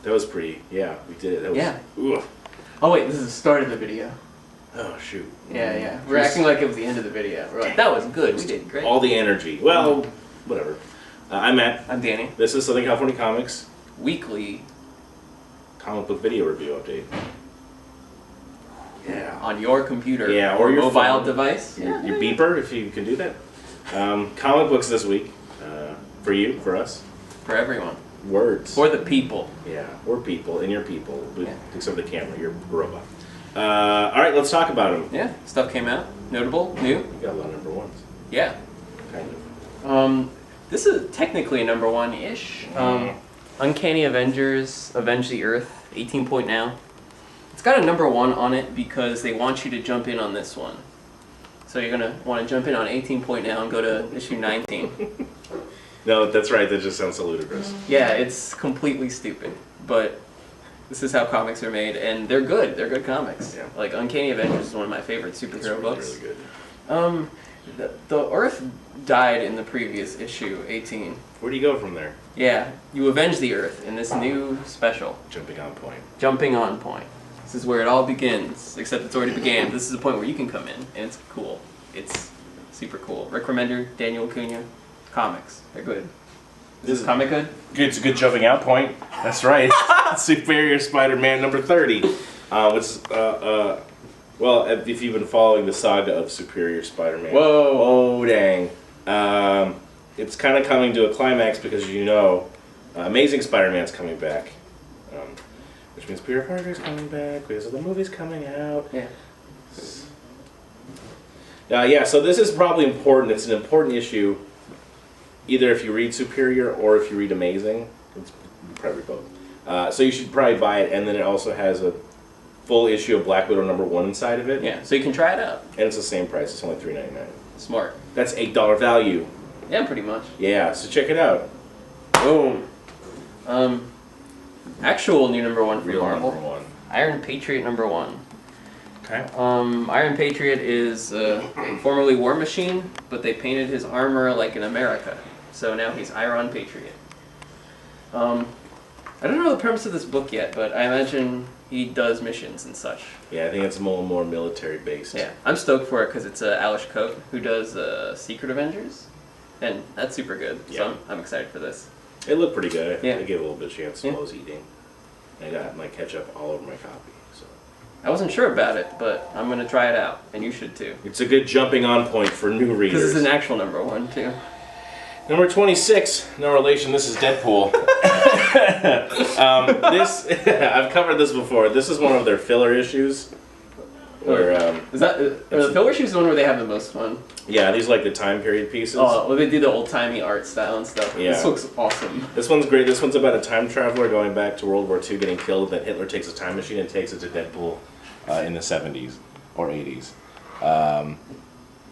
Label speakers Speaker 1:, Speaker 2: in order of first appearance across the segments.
Speaker 1: That was pretty. Yeah, we did it. That was,
Speaker 2: Yeah.
Speaker 1: Oof.
Speaker 2: Oh wait, this is the start of the video.
Speaker 1: Oh shoot.
Speaker 2: Yeah. We're acting like it was the end of the video. We're like, that was good. We did great.
Speaker 1: All the energy. Well, whatever. I'm Matt.
Speaker 2: I'm Danny.
Speaker 1: This is Southern California Comics
Speaker 2: Weekly
Speaker 1: comic book video review update. Yeah.
Speaker 2: on your computer.
Speaker 1: Yeah, or your
Speaker 2: mobile
Speaker 1: phone.
Speaker 2: device.
Speaker 1: Your beeper, if you can do that. Comic books this week. For you, for us.
Speaker 2: For everyone.
Speaker 1: Words.
Speaker 2: For the people.
Speaker 1: Yeah, we're people, and you're people. Except for the camera, you're a robot. Alright, let's talk about them.
Speaker 2: Yeah. Stuff came out. Notable. New.
Speaker 1: You got a lot of number ones.
Speaker 2: Yeah.
Speaker 1: Kind of.
Speaker 2: This is technically a number one-ish. Uncanny Avengers, Avenge the Earth, 18 point now. It's got a number one on it because they want you to jump in on this one. So you're going to want to jump in on 18 point now and go to issue 19.
Speaker 1: No, that's right. That just sounds so ludicrous.
Speaker 2: Yeah, it's completely stupid. But this is how comics are made, and they're good. They're good comics. Yeah. Like, Uncanny Avengers is one of my favorite superhero books.
Speaker 1: It's really good.
Speaker 2: The Earth died in the previous issue, 18.
Speaker 1: Where do you go from there?
Speaker 2: Yeah, you avenge the Earth in this new special.
Speaker 1: Jumping on point.
Speaker 2: Jumping on point. This is where it all begins, except it's already began. This is a point where you can come in, and it's cool. It's super cool. Rick Remender, Daniel Acuna, comics. They're good. Is this comic good?
Speaker 1: It's a good jumping out point. That's right. Superior Spider-Man number 30. Well, if you've been following the saga of Superior Spider-Man.
Speaker 2: Whoa.
Speaker 1: Oh, dang. It's kind of coming to a climax because Amazing Spider-Man's coming back. Which means Peter Parker's coming back because of the movie's coming out.
Speaker 2: Yeah.
Speaker 1: So this is probably important. It's an important issue, either if you read Superior or if you read Amazing. It's probably both. So you should probably buy it, and then it also has a full issue of Black Widow number 1 inside of it.
Speaker 2: Yeah, so you can try it out.
Speaker 1: And it's the same price. It's only $3.99.
Speaker 2: Smart.
Speaker 1: That's $8 value.
Speaker 2: Yeah, pretty much.
Speaker 1: Yeah, so check it out.
Speaker 2: Boom. Actual new number one for
Speaker 1: Real
Speaker 2: Marvel.
Speaker 1: number 1.
Speaker 2: Iron Patriot number 1.
Speaker 1: Okay.
Speaker 2: Iron Patriot is formerly War Machine, but they painted his armor like in America. So now he's Iron Patriot. I don't know the premise of this book yet, but I imagine he does missions and such.
Speaker 1: Yeah, I think it's more military based.
Speaker 2: Yeah, I'm stoked for it because it's Alice Coate who does Secret Avengers, and that's super good.
Speaker 1: Yeah.
Speaker 2: So I'm excited for this.
Speaker 1: It looked pretty good.
Speaker 2: Yeah.
Speaker 1: I gave it a little bit of chance while I was eating. I got my ketchup all over my copy. So
Speaker 2: I wasn't sure about it, but I'm gonna try it out, and you should too.
Speaker 1: it's a good jumping on point for new readers.
Speaker 2: Because it's an actual number 1 too.
Speaker 1: Number 26, no relation. This is Deadpool. I've covered this before. This is one of their filler issues. Where
Speaker 2: are the filler issues the one where they have the most fun?
Speaker 1: Yeah, these are like the time period pieces.
Speaker 2: Oh, well, they do the old-timey art style and stuff.
Speaker 1: Yeah.
Speaker 2: This looks awesome.
Speaker 1: This one's great. This one's about a time traveler going back to World War II, getting killed. Then Hitler takes a time machine and takes it to Deadpool in the 70s or 80s.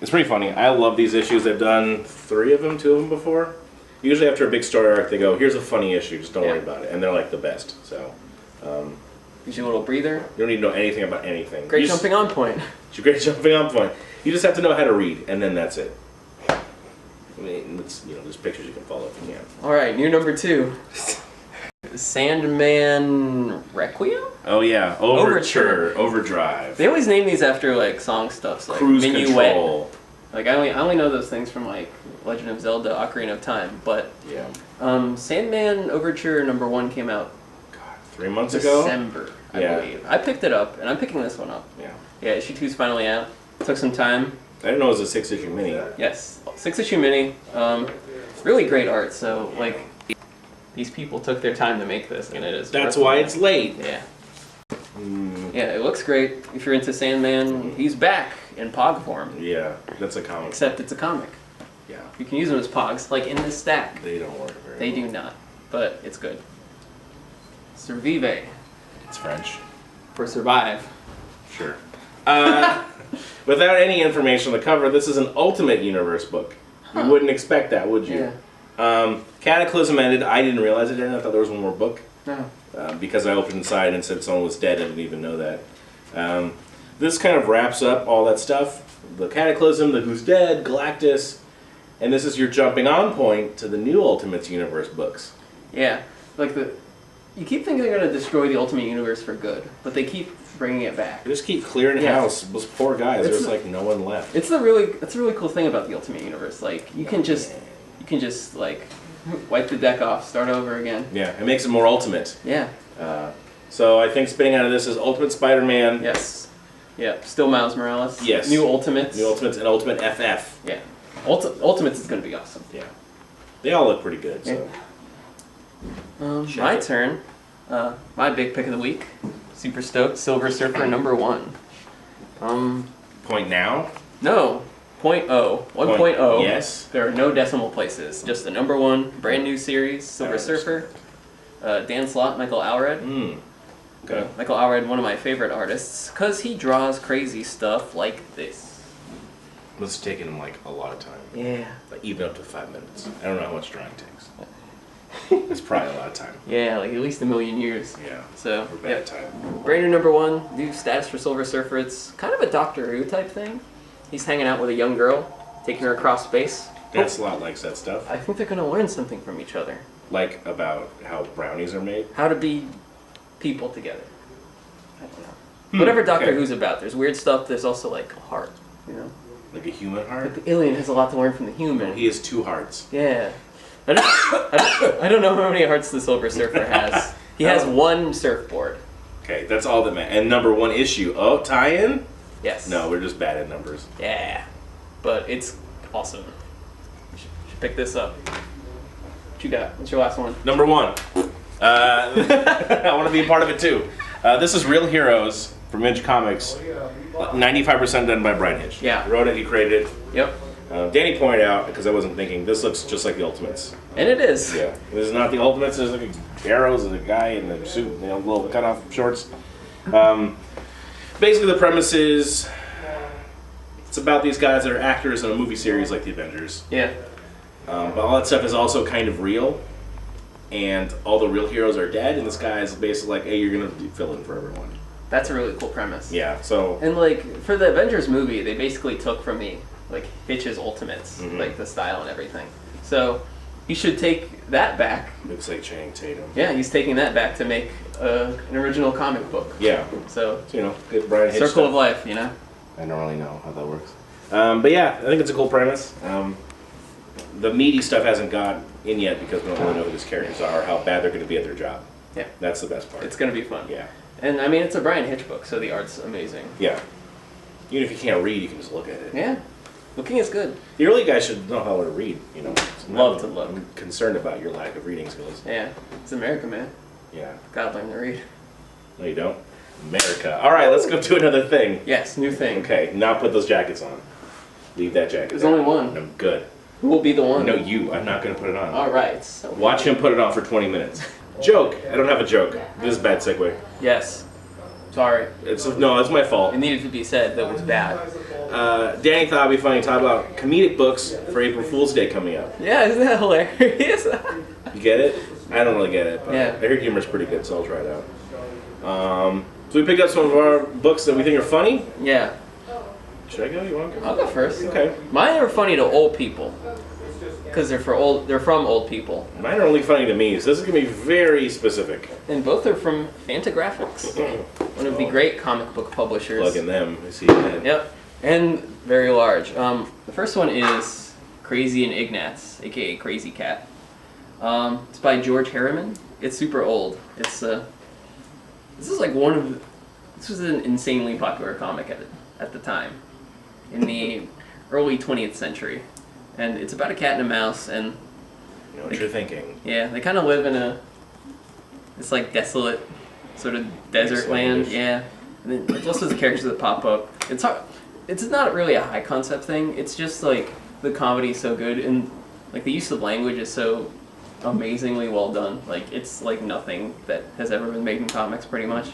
Speaker 1: It's pretty funny. I love these issues. I've done 2 of them before. Usually after a big story arc, they go, here's a funny issue, just don't worry about it. And they're like the best. So
Speaker 2: Gives you a little breather.
Speaker 1: you don't need to know anything about anything.
Speaker 2: Great jumping on point.
Speaker 1: It's a great jumping on point. You just have to know how to read, and then that's it. I mean, there's pictures you can follow if you can.
Speaker 2: Alright, new number 2. Sandman Requiem?
Speaker 1: Oh yeah, Overture, Overdrive.
Speaker 2: They always name these after like song stuff, like
Speaker 1: Cruise
Speaker 2: Minuet.
Speaker 1: Control.
Speaker 2: Like I only know those things from like Legend of Zelda, Ocarina of Time, but
Speaker 1: yeah.
Speaker 2: Sandman Overture number 1 came out
Speaker 1: 3 months ago?
Speaker 2: December, I believe. I picked it up, and I'm picking this one up.
Speaker 1: Yeah.
Speaker 2: Yeah, issue 2's finally out. Took some time.
Speaker 1: I didn't know it was a 6-issue mini.
Speaker 2: Yes, 6-issue mini. Really great art. So like, these people took their time to make this, and it is.
Speaker 1: That's why it's late.
Speaker 2: Yeah. Yeah, it looks great. If you're into Sandman, he's back in Pog form.
Speaker 1: Yeah, that's a comic.
Speaker 2: Except it's a comic.
Speaker 1: Yeah.
Speaker 2: You can use them as Pogs, like in this stack.
Speaker 1: They don't work very
Speaker 2: They
Speaker 1: well.
Speaker 2: do not, but it's good. Survive.
Speaker 1: It's French.
Speaker 2: For survive.
Speaker 1: Sure. Without any information on the cover, this is an Ultimate Universe book. You wouldn't expect that, would you?
Speaker 2: Yeah.
Speaker 1: Cataclysm ended. I didn't realize it ended. I thought there was one more book.
Speaker 2: No.
Speaker 1: Because I opened inside and said someone was dead. I didn't even know that. This kind of wraps up all that stuff. The Cataclysm, the Who's Dead, Galactus, and this is your jumping on point to the new Ultimates Universe books.
Speaker 2: Yeah, like You keep thinking they're gonna destroy the Ultimate Universe for good, but they keep bringing it back.
Speaker 1: They just keep clearing house. Those poor guys. There's like no one left.
Speaker 2: It's a really cool thing about the Ultimate Universe. Like you can just like wipe the deck off, start over again.
Speaker 1: Yeah, it makes it more ultimate.
Speaker 2: Yeah.
Speaker 1: So I think spinning out of this is Ultimate Spider-Man.
Speaker 2: Yes. Yeah. Still Miles Morales.
Speaker 1: Yes.
Speaker 2: New Ultimates.
Speaker 1: New Ultimates and Ultimate FF.
Speaker 2: Yeah. Ultimates is gonna be awesome.
Speaker 1: Yeah. They all look pretty good. So.
Speaker 2: My turn. My big pick of the week. Super stoked. Silver Surfer #1.
Speaker 1: Point now?
Speaker 2: No. 0.0. 1.0.
Speaker 1: Yes.
Speaker 2: There are no decimal places. Just the #1 brand new series, Silver Surfer. Dan Slott, Michael Allred.
Speaker 1: Okay.
Speaker 2: Michael Allred, one of my favorite artists, because he draws crazy stuff like this.
Speaker 1: This has taken him like a lot of time.
Speaker 2: Yeah.
Speaker 1: Like even up to 5 minutes. I don't know how much drawing takes. It's probably a lot of time.
Speaker 2: Yeah, like at least a million years.
Speaker 1: Yeah.
Speaker 2: So,
Speaker 1: Or bad time.
Speaker 2: brand new #1, new status for Silver Surfer. It's kind of a Doctor Who type thing. He's hanging out with a young girl, taking her across space.
Speaker 1: That's a lot like that stuff.
Speaker 2: I think they're going to learn something from each other.
Speaker 1: Like about how brownies are made.
Speaker 2: How to be people together. I don't know. Whatever Doctor Who's about. There's weird stuff. There's also like a heart, you know?
Speaker 1: Like a human heart?
Speaker 2: The alien has a lot to learn from the human.
Speaker 1: He has 2 hearts.
Speaker 2: Yeah. I don't know how many hearts the Silver Surfer has. He has 1 surfboard.
Speaker 1: Okay, that's all that matters. And #1 issue. Oh, tie-in?
Speaker 2: Yes.
Speaker 1: No, we're just bad at numbers.
Speaker 2: Yeah. But it's awesome. You should pick this up. What you got? What's your last one?
Speaker 1: #1. I want to be a part of it too. This is Real Heroes from Image Comics. 95% done by Bryan Hitch.
Speaker 2: Yeah.
Speaker 1: He wrote it, he created it.
Speaker 2: Yep.
Speaker 1: Danny pointed out, because I wasn't thinking, this looks just like the Ultimates.
Speaker 2: And it is.
Speaker 1: Yeah. This is not the Ultimates. There's like arrows and a guy in a suit, you know, little cut-off shorts. Basically, the premise is it's about these guys that are actors in a movie series like the Avengers.
Speaker 2: Yeah.
Speaker 1: But all that stuff is also kind of real. And all the real heroes are dead, and this guy is basically like, hey, you're going to fill in for everyone.
Speaker 2: That's a really cool premise.
Speaker 1: Yeah, so...
Speaker 2: And like, for the Avengers movie, they basically took from the, like, Hitch's Ultimates, like the style and everything. So, he should take that back.
Speaker 1: Looks like Channing Tatum.
Speaker 2: Yeah, he's taking that back to make an original comic book.
Speaker 1: Yeah.
Speaker 2: So,
Speaker 1: you know, good Bryan Hitch
Speaker 2: circle
Speaker 1: stuff.
Speaker 2: of life, you know?
Speaker 1: I don't really know how that works. But yeah, I think it's a cool premise. The meaty stuff hasn't got in yet because we don't really know who these characters are or how bad they're going to be at their job.
Speaker 2: Yeah.
Speaker 1: That's the best part.
Speaker 2: It's going to be fun.
Speaker 1: Yeah.
Speaker 2: And I mean, it's a Bryan Hitch book, so the art's amazing.
Speaker 1: Yeah. Even if you can't read, you can just look at it.
Speaker 2: Yeah. Looking is good.
Speaker 1: The early guys should know how to read, you know.
Speaker 2: Love to look.
Speaker 1: I'm concerned about your lack of reading skills.
Speaker 2: Yeah. It's America, man.
Speaker 1: Yeah.
Speaker 2: Gotta learn to read.
Speaker 1: No, you don't. America. All right, let's go to another thing.
Speaker 2: Yes, new thing.
Speaker 1: Okay, now put those jackets on. Leave that jacket.
Speaker 2: There's
Speaker 1: there.
Speaker 2: only one.
Speaker 1: I'm good.
Speaker 2: Who will be the one?
Speaker 1: No, you. I'm not going to put it on.
Speaker 2: All right. So
Speaker 1: Watch him put it on for 20 minutes. Joke. I don't have a joke. This is a bad segue.
Speaker 2: Yes. Sorry.
Speaker 1: No, it's my fault.
Speaker 2: It needed to be said that was bad.
Speaker 1: Danny thought it'd be funny to talk about comedic books for April Fool's Day coming up.
Speaker 2: Yeah, isn't that hilarious?
Speaker 1: You get it? I don't really get it, but
Speaker 2: Yeah.
Speaker 1: I heard humor's pretty good, so I'll try it out. So we picked up some of our books that we think are funny.
Speaker 2: Yeah.
Speaker 1: Should I go? You want to go?
Speaker 2: I'll go first.
Speaker 1: Okay.
Speaker 2: Mine are funny to old people. Because they're from old people.
Speaker 1: Mine are only funny to me, so this is going to be very specific.
Speaker 2: And both are from Fantagraphics, one of the great comic book publishers.
Speaker 1: Plugging them. I see that.
Speaker 2: Yep. And very large. The first one is Crazy and Ignatz, aka Crazy Cat. It's by George Harriman. It's super old. It's this is like this was an insanely popular comic at the time, in the early 20th century. And it's about a cat and a mouse, and
Speaker 1: You know what you're thinking.
Speaker 2: yeah, they kind of live in this like desolate sort of desert land.
Speaker 1: Icelandish.
Speaker 2: Yeah, and then there's also the characters that pop up. It's hard. It's not really a high concept thing. It's just like the comedy is so good, and like the use of language is so amazingly well done. Like it's like nothing that has ever been made in comics, pretty much.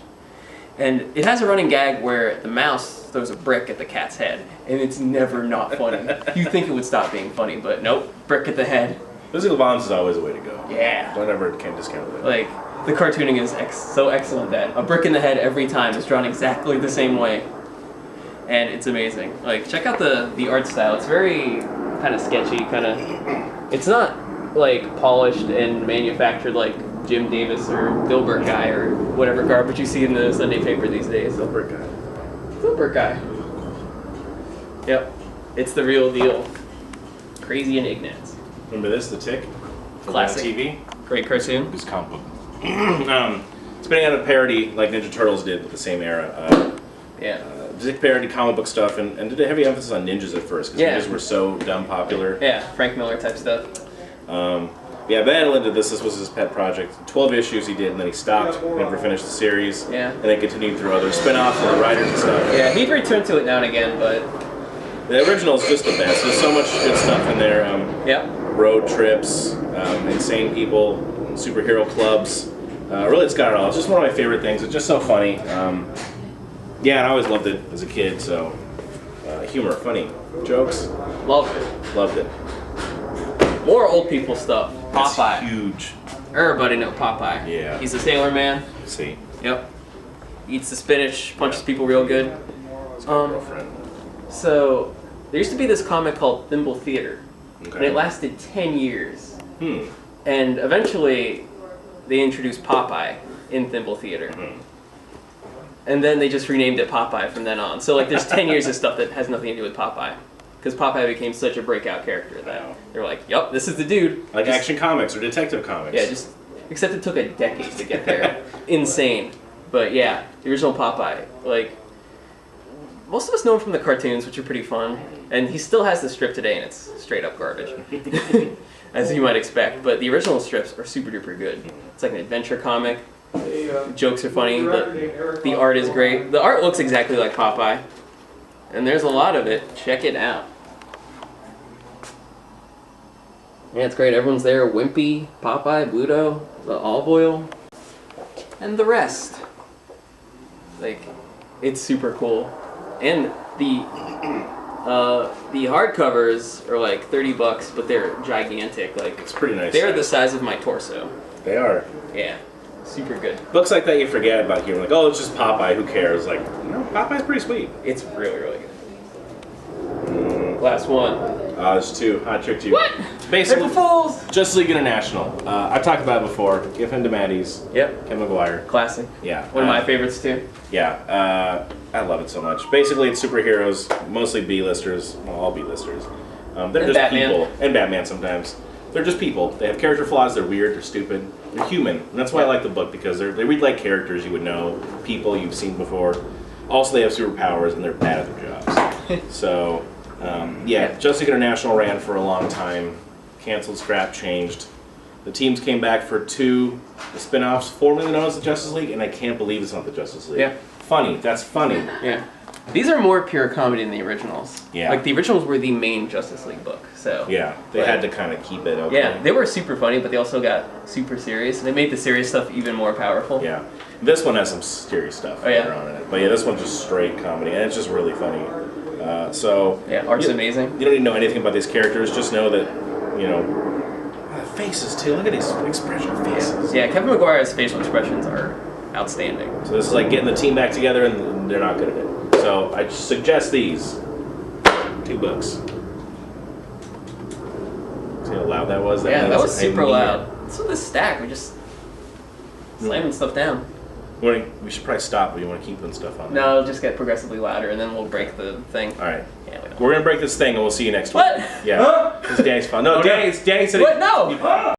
Speaker 2: And it has a running gag where the mouse throws a brick at the cat's head, and it's never not funny. You think it would stop being funny, but nope, brick at the head.
Speaker 1: Physical violence is always the way to go.
Speaker 2: Yeah.
Speaker 1: Don't ever can't discount it.
Speaker 2: Like, the cartooning is so excellent that a brick in the head every time is drawn exactly the same way. And it's amazing. Like, check out the art style. It's very kind of sketchy, it's not like polished and manufactured like Jim Davis or Dilbert guy or whatever garbage you see in the Sunday paper these days.
Speaker 1: Dilbert guy.
Speaker 2: Dilbert guy. Yep, it's the real deal. Crazy and Ignatz.
Speaker 1: Remember this, the Tick?
Speaker 2: Classic.
Speaker 1: TV?
Speaker 2: Great cartoon.
Speaker 1: It's comic book. Spinning out a parody like Ninja Turtles did with the same era.
Speaker 2: Yeah.
Speaker 1: Dick parodied comic book stuff and did a heavy emphasis on ninjas at first because ninjas were so dumb popular.
Speaker 2: Yeah, Frank Miller type stuff.
Speaker 1: Yeah, Ben Allen did this. This was his pet project. 12 issues he did, and then he stopped, never finished the series.
Speaker 2: Yeah.
Speaker 1: And then continued through other spin-offs and the writers and stuff.
Speaker 2: Yeah, he'd return to it now and again, but...
Speaker 1: The original is just the best. There's so much good stuff in there.
Speaker 2: Yeah.
Speaker 1: Road trips, insane people, superhero clubs. Really, it's got it all. It's just one of my favorite things. It's just so funny. Yeah, and I always loved it as a kid, so... humor, funny jokes.
Speaker 2: Loved it.
Speaker 1: Loved it.
Speaker 2: More old people stuff. Popeye.
Speaker 1: That's huge.
Speaker 2: Everybody know Popeye.
Speaker 1: Yeah.
Speaker 2: He's a sailor man.
Speaker 1: See.
Speaker 2: Yep. Eats the spinach, punches people real good.
Speaker 1: His girlfriend.
Speaker 2: So, there used to be this comic called Thimble Theater.
Speaker 1: Okay.
Speaker 2: And it lasted 10 years.
Speaker 1: Hmm.
Speaker 2: And eventually, they introduced Popeye in Thimble Theater. And then they just renamed it Popeye from then on. So, like, there's 10 years of stuff that has nothing to do with Popeye. Because Popeye became such a breakout character that they're like, yup, this is the dude.
Speaker 1: Like Action Comics or Detective Comics.
Speaker 2: Yeah, except it took a decade to get there. Insane. But yeah, the original Popeye, like, most of us know him from the cartoons, which are pretty fun. And he still has the strip today, and it's straight up garbage. As you might expect. But the original strips are super duper good. It's like an adventure comic. The jokes are funny. The art is great. The art looks exactly like Popeye. And there's a lot of it. Check it out. Yeah, it's great. Everyone's there. Wimpy, Popeye, Bluto, the olive oil, and the rest. Like, it's super cool. And the hardcovers are like $30, but they're gigantic. Like,
Speaker 1: it's pretty nice.
Speaker 2: They're the size of my torso.
Speaker 1: They are.
Speaker 2: Yeah, super good.
Speaker 1: Books like that you forget about humor. Like, oh, it's just Popeye. Who cares? Like, no, Popeye's pretty sweet.
Speaker 2: It's really, really good. Last one.
Speaker 1: There's two. I tricked you.
Speaker 2: What?
Speaker 1: Basically,
Speaker 2: April Fools!
Speaker 1: Justice League International. I've talked about it before. Give him to Maddie's.
Speaker 2: Yep.
Speaker 1: Ken McGuire.
Speaker 2: Classic.
Speaker 1: Yeah.
Speaker 2: One of my favorites too.
Speaker 1: Yeah. I love it so much. Basically, it's superheroes, mostly B-listers. Well, all B-listers. They're just
Speaker 2: Batman.
Speaker 1: people. And Batman sometimes. They're just people. They have character flaws. They're weird. They're stupid. They're human. And that's why I like the book, because they read like characters you would know, people you've seen before. Also, they have superpowers, and they're bad at their jobs. So... yeah, Justice League International ran for a long time, canceled, scrapped, changed. The teams came back for two spin-offs, formerly known as the Justice League, and I can't believe it's not the Justice League.
Speaker 2: Yeah.
Speaker 1: Funny, that's funny.
Speaker 2: Yeah. These are more pure comedy than the originals.
Speaker 1: Yeah.
Speaker 2: Like, the originals were the main Justice League book, so...
Speaker 1: Yeah, they had to kind of keep it okay.
Speaker 2: Yeah, they were super funny, but they also got super serious, and they made the serious stuff even more powerful.
Speaker 1: Yeah. This one has some serious stuff later on in it. But yeah, this one's just straight comedy, and it's just really funny.
Speaker 2: Yeah, art's amazing.
Speaker 1: You don't need to know anything about these characters, just know that, you know, faces too. Look at these expression faces.
Speaker 2: Yeah, Kevin McGuire's facial expressions are outstanding.
Speaker 1: So this is like getting the team back together, and they're not good at it. So I suggest these. $2. See how loud that was?
Speaker 2: That was super loud. What's with this stack? We're just slamming stuff down.
Speaker 1: We should probably stop, but you want to keep putting stuff on there.
Speaker 2: No, it'll just get progressively louder, and then we'll break the thing.
Speaker 1: All right.
Speaker 2: Yeah, we don't.
Speaker 1: We're going to break this thing, and we'll see you next
Speaker 2: What?
Speaker 1: week. Yeah. This is Danny's fun. No,
Speaker 2: Oh,
Speaker 1: Danny said...
Speaker 2: What? No!